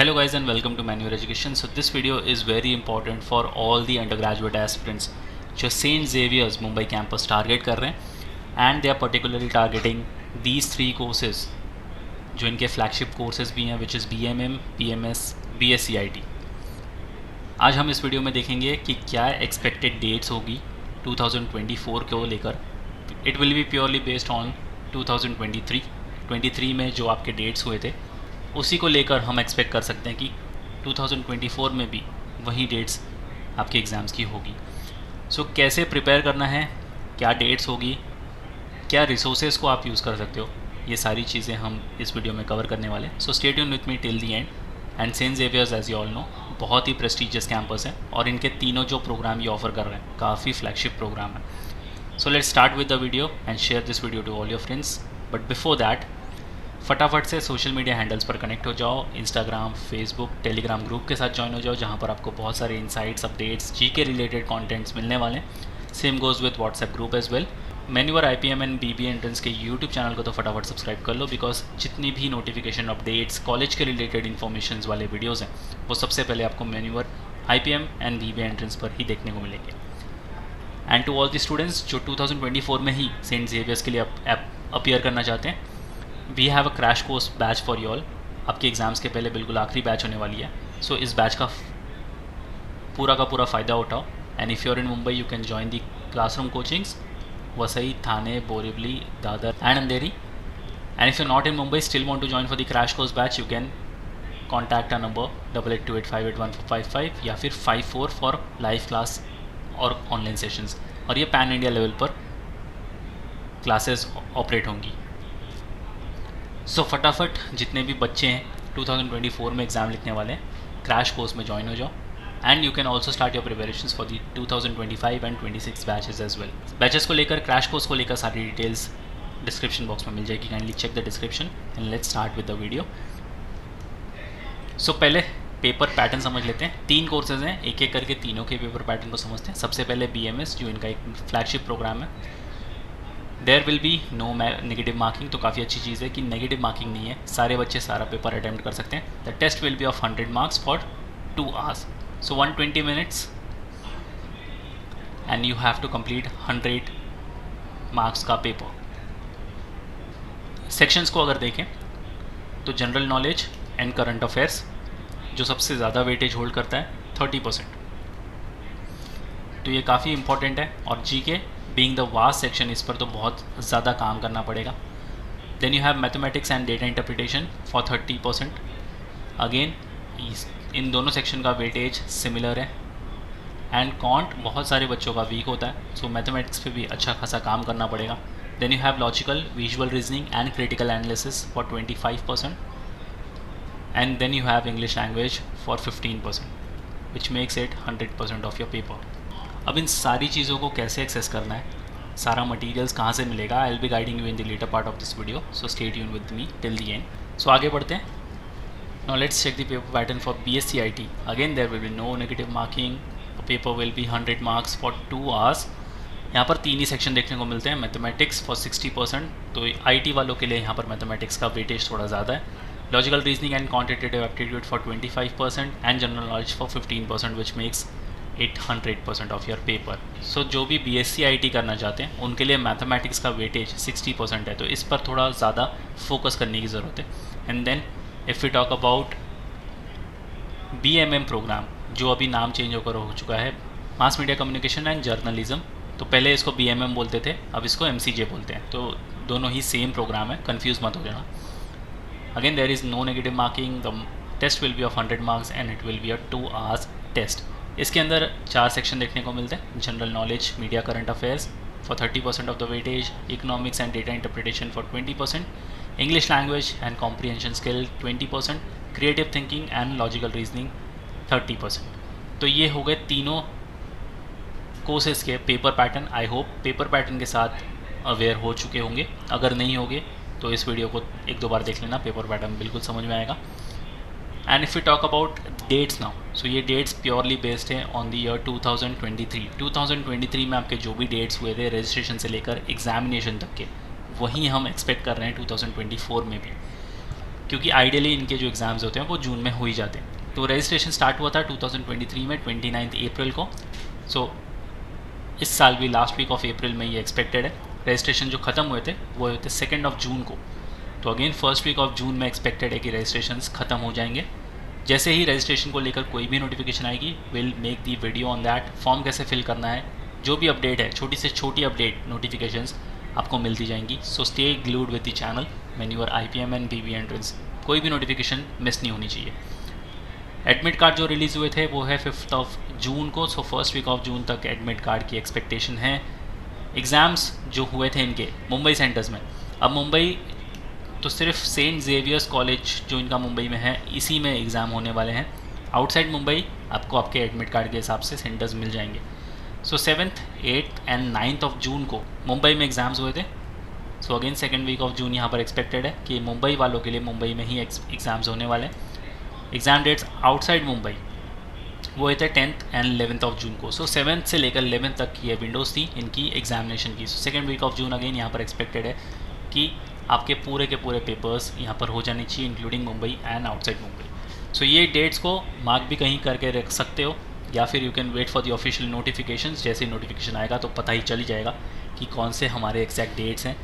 Hello guys and welcome to Manual Education. So this video is very important for all the undergraduate aspirants जो St. Xavier's Mumbai campus target कर रहे हैं and they are particularly targeting these three courses जो इनके flagship courses भी हैं which is BMM, BMS, BSCIT. आज हम इस वीडियो में देखेंगे कि क्या expected dates होगी 2024 को लेकर. It will be purely based on 2023 में जो आपके dates हुए थे उसी को लेकर हम एक्सपेक्ट कर सकते हैं कि 2024 में भी वही डेट्स आपके एग्ज़ाम्स की होगी. सो कैसे प्रिपेयर करना है, क्या डेट्स होगी, क्या रिसोर्सेज को आप यूज़ कर सकते हो, ये सारी चीज़ें हम इस वीडियो में कवर करने वाले हैं. So stay tune with me till the end. And Saint Xavier's as you all know बहुत ही प्रेस्टीजियस कैंपस है और इनके तीनों जो प्रोग्राम ये ऑफर कर रहे हैं काफ़ी फ्लैगशिप प्रोग्राम है. So let's start with the video and share this video to all your friends. But before that फटाफट से सोशल मीडिया हैंडल्स पर कनेक्ट हो जाओ. इंस्टाग्राम, फेसबुक, टेलीग्राम ग्रुप के साथ ज्वाइन हो जाओ जहां पर आपको बहुत सारे insights, updates, GK related contents मिलने वाले हैं. Same goes with WhatsApp group as well. मैन्यूअर IPM एंड BBA एंट्रेंस के यूट्यूब चैनल को तो फटाफट सब्सक्राइब कर लो बिकॉज जितनी भी नोटिफिकेशन, अपडेट्स, कॉलेज के रिलेटेड इन्फॉर्मेशन वाले वीडियोज़ हैं वो सबसे पहले आपको मैन्यूअर IPM एंड BBA एंट्रेंस पर ही देखने को मिलेंगे. And to all the students जो 2024 में ही सेंट ज़ेवियर्स के लिए अपीयर करना चाहते हैं, we have a crash course batch for you all. आपके एग्ज़ाम्स के पहले बिल्कुल आखिरी बैच होने वाली है. सो इस बैच का पूरा फ़ायदा उठाओ. And if you are in Mumbai you can join the classroom coachings Vasai, Thane, Borivali, Dadar and Andheri. And if you not in Mumbai still want to join for the crash course batch you can contact a number 8828581455 या फिर 54 for live class और online sessions. और ये pan India level पर classes operate होंगी. So फटाफट जितने भी बच्चे हैं 2024 में एग्ज़ाम लिखने वाले हैं क्रैश कोर्स में ज्वाइन हो जाओ. And you can also start your preparations for the 2025 and 26 batches as well. Batches को लेकर, क्रैश कोर्स को लेकर सारी डिटेल्स डिस्क्रिप्शन बॉक्स में मिल जाएगी. Kindly check the description and let's start with the video. So पहले पेपर पैटर्न समझ लेते हैं. 3 कोर्सेज हैं, एक एक करके तीनों के पेपर पैटर्न को समझते हैं. सबसे पहले BMS जो इनका एक फ्लैगशिप प्रोग्राम है. There will be no negative marking. तो काफ़ी अच्छी चीज़ है कि नेगेटिव मार्किंग नहीं है, सारे बच्चे सारा पेपर अटैम्प्ट कर सकते हैं. The test will be of 100 marks for 2 hours. So 120 minutes and you have to complete 100 marks का पेपर. सेक्शंस को अगर देखें तो general knowledge and current affairs जो सबसे ज़्यादा वेटेज होल्ड करता है 30%. तो ये काफ़ी इंपॉर्टेंट है. और GK being the vast section इस पर तो बहुत ज़्यादा काम करना पड़ेगा. Then you have mathematics and data interpretation for 30%. Again इन दोनों सेक्शन का वेटेज सिमिलर है. एंड कॉन्ट बहुत सारे बच्चों का वीक होता है, सो मैथमेटिक्स पे भी अच्छा खासा काम करना पड़ेगा. Then you have logical, visual reasoning and critical analysis for 25%. And then you have English language for 15% which makes it 100% of your paper. अब इन सारी चीज़ों को कैसे एक्सेस करना है, सारा मटेरियल्स कहाँ से मिलेगा, I will be guiding you in the latter part of this video. So stay tune with me till the end. So आगे बढ़ते हैं. Now let's check the paper pattern for BSCIT. Again there will be no negative marking. Paper will be 100 marks for 2 hours. यहाँ पर 3 ही section देखने को मिलते हैं. Mathematics for 60%, तो IT वालों के लिए यहाँ पर मैथमेटिक्स का वेटेज थोड़ा ज़्यादा है. Logical reasoning and quantitative aptitude for 25% and general knowledge for 15% which makes 100% of your paper. So जो भी BSCIT करना चाहते हैं उनके लिए मैथमेटिक्स का वेटेज 60% है, तो इस पर थोड़ा ज़्यादा फोकस करने की ज़रूरत है. And then if you talk about BMM program जो अभी नाम चेंज होकर हो चुका है, mass media communication and journalism. तो पहले इसको BMM बोलते थे, अब इसको MCJ बोलते हैं. तो दोनों ही सेम प्रोग्राम है, कन्फ्यूज़ मत हो जाना. Again there is no negative marking. The test will be of 100 marks and it will be a 2 hours test. इसके अंदर 4 सेक्शन देखने को मिलते हैं. General knowledge, media, current affairs for 30% of the weightage. Economics and data interpretation for 20%. English language and comprehension skill 20%. Creative thinking and logical reasoning 30%. तो ये हो गए तीनों कोर्सेज के paper pattern. I hope paper pattern के साथ aware हो चुके होंगे. अगर नहीं होंगे तो इस वीडियो को 1-2 बार देख लेना, पेपर पैटर्न बिल्कुल समझ में आएगा. And if you talk about dates now, so ये डेट्स प्योरली बेस्ड हैं ऑन द ईयर 2023. 2023 में आपके जो भी डेट्स हुए थे रजिस्ट्रेशन से लेकर एग्जामिनेशन तक के, वही हम एक्सपेक्ट कर रहे हैं 2024 में भी. क्योंकि आइडियली इनके जो एग्ज़ाम्स होते हैं वो जून में हो ही जाते हैं। तो रजिस्ट्रेशन स्टार्ट हुआ था 2023 में 29 अप्रैल को। सो इस साल भी लास्ट वीक ऑफ अप्रैल में ये एक्सपेक्टेड है। रजिस्ट्रेशन जो ख़त्म हुए थे वो हुए थे 2 जून को। तो again first week of June में एक्सपेक्टेड है कि रजिस्ट्रेशन ख़त्म हो जाएंगे। जैसे ही रजिस्ट्रेशन को लेकर कोई भी नोटिफिकेशन आएगी will make the video on that. Form कैसे फिल करना है, जो भी अपडेट है, छोटी से छोटी अपडेट नोटिफिकेशंस आपको मिलती जाएंगी। So stay glued with the channel when you are IPM and PV entrance. कोई भी नोटिफिकेशन मिस नहीं होनी चाहिए। एडमिट कार्ड जो रिलीज़ हुए थे वो है 5 जून को। So first week of June तक एडमिट कार्ड की एक्सपेक्टेशन है। एग्ज़ाम्स जो हुए थे इनके मुंबई सेंटर्स में, अब मुंबई तो सिर्फ सेंट जेवियर्स कॉलेज जो इनका मुंबई में है इसी में एग्ज़ाम होने वाले हैं। आउटसाइड मुंबई आपको आपके एडमिट कार्ड के हिसाब से सेंटर्स मिल जाएंगे। सो 7th, 8th and 9th of June को मुंबई में एग्ज़ाम्स हुए थे। So again second week of June यहाँ पर एक्सपेक्टेड है कि मुंबई वालों के लिए मुंबई में ही एग्ज़ाम्स होने वाले हैं। एग्ज़ाम डेट्स आउटसाइड मुंबई वो हुए थे 10th and 11th of June को। सो 7th से लेकर 11th तक ये विंडोज़ थी इनकी एग्जामिनेशन की। So second week of June again यहाँ पर एक्सपेक्टेड है कि आपके पूरे के पूरे पेपर्स यहाँ पर हो जाने चाहिए, including Mumbai and outside Mumbai. So ये डेट्स को मार्क भी कहीं करके रख सकते हो, या फिर you can wait for the official notifications. जैसे नोटिफिकेशन आएगा तो पता ही चल ही जाएगा कि कौन से हमारे एग्जैक्ट डेट्स हैं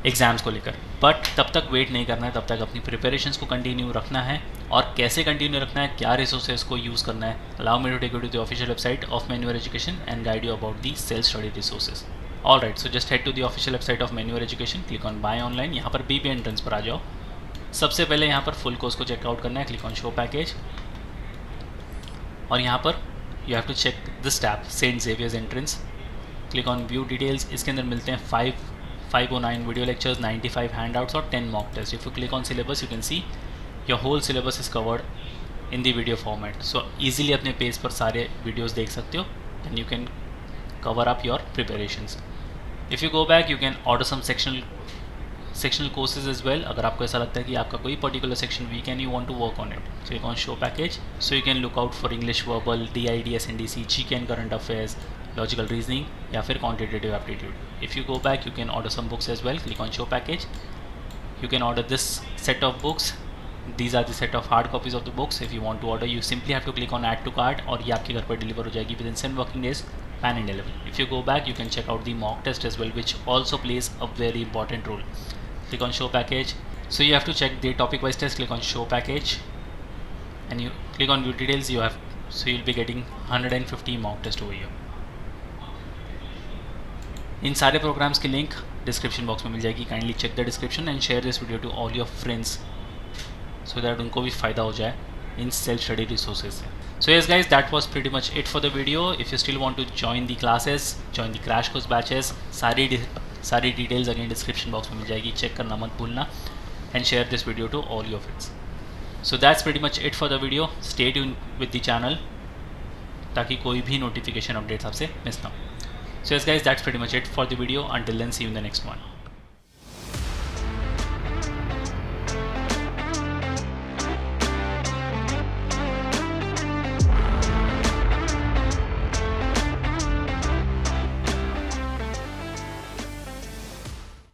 एग्ज़ाम्स को लेकर। बट तब तक वेट नहीं करना है, तब तक अपनी प्रिपरेशंस को कंटिन्यू रखना है। और कैसे कंटिन्यू रखना है, क्या रिसोर्सेज को यूज़ करना है, allow me to take you to the official website of Maneuver education and guide you about the self study resources. All right, so just head to the official website of Maneuver education, click on buy online. यहाँ पर PV entrance पर आ जाओ। सबसे पहले यहाँ पर full course को checkout करना है, क्लिक ऑन शो पैकेज। और यहाँ पर you have to check this tab saint Xavier's entrance, click on view details. इसके अंदर मिलते हैं 509 video lectures, 95 handouts और 10 mock tests. If you click on syllabus, you can see your whole syllabus is covered in the video format. So easily अपने page पर सारे videos देख सकते हो and you can cover up your preparations. If you go back, you can order some sectional courses as well. अगर आपको ऐसा लगता है कि आपका कोई particular section weak and you want to work on it, click on show package. So you can look out for English verbal, DID, SNDC, GK and current affairs, logical reasoning या फिर quantitative aptitude. If you go back you can order some books as well, click on show package. You can order this set of books, these are the set of hard copies of the books. If you want to order you simply have to click on add to cart और ये आपके घर पर deliver हो जाएगी within 7 working days, pan and delivery. If you go back you can check out the mock test as well which also plays a very important role. Click on show package. So you have to check the topic wise test, click on show package and you click on view details. So you'll be getting 150 mock test over here. इन सारे programs की link description box में मिल जाएगी. Kindly check the description and share this video to all your friends so that उनको भी फ़ायदा हो जाए इन सेल्फ स्टडी रिसोर्सेज से. So yes guys, that was pretty much it for the video. If you still want to join the classes, join the crash course batches, सारी details again description box में मिल जाएगी, check करना मत भूलना and share this video to all your friends. So that's pretty much it for the video. Stay tuned with the channel ताकि कोई भी नोटिफिकेशन अपडेट्स आपसे मिस ना हो. So yes guys, that's pretty much it for the video. Until then, see you in the next one.